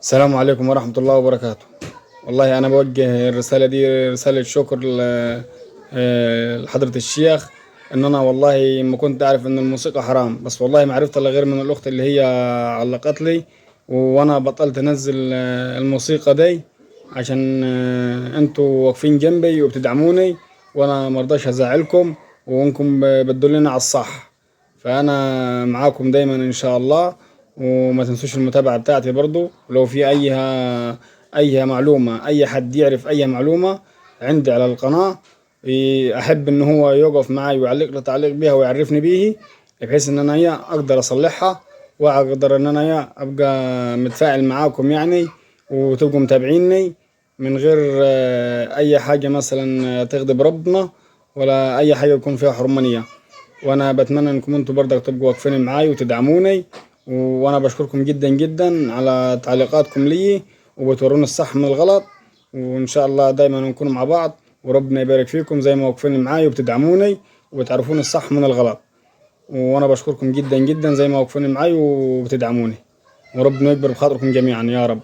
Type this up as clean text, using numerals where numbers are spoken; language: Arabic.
السلام عليكم ورحمة الله وبركاته. والله أنا بوجه الرسالة دي رسالة شكر لحضرة الشيخ. إن أنا والله ما كنت أعرف إن الموسيقى حرام، بس والله ما عرفت إلا غير من الأخت اللي هي علقت لي، وأنا بطلت أنزل الموسيقى دي عشان أنتوا واقفين جنبي وبتدعموني، وأنا مرضاش أزعلكم، وإنكم بتدلوني على الصح. فأنا معاكم دايما إن شاء الله. وما تنسوش المتابعة بتاعتي برضو، ولو في أي معلومة، أي حد يعرف أي معلومة عندي على القناة أحب إن هو يوقف معي ويعلق لي تعليق بيها ويعرفني بيه، بحيث إن أنا أقدر أصلحها، وأقدر إن أنا أبقى متفاعل معاكم يعني، وتبقوا متابعيني من غير أي حاجة مثلا تغضب ربنا، ولا أي حاجة يكون فيها حرمانية. وانا بتمنى انكم انتوا برضك تبقوا واقفين معاي وتدعموني، وانا بشكركم جدا جدا على تعليقاتكم لي، وبتوروني الصح من الغلط. وان شاء الله دايما نكون مع بعض، وربنا يبارك فيكم زي ما واقفين معاي وبتدعموني وبتعرفون الصح من الغلط. وانا بشكركم جدا جدا زي ما واقفين معاي وبتدعموني، وربنا يكبر بخاطركم جميعا يا رب.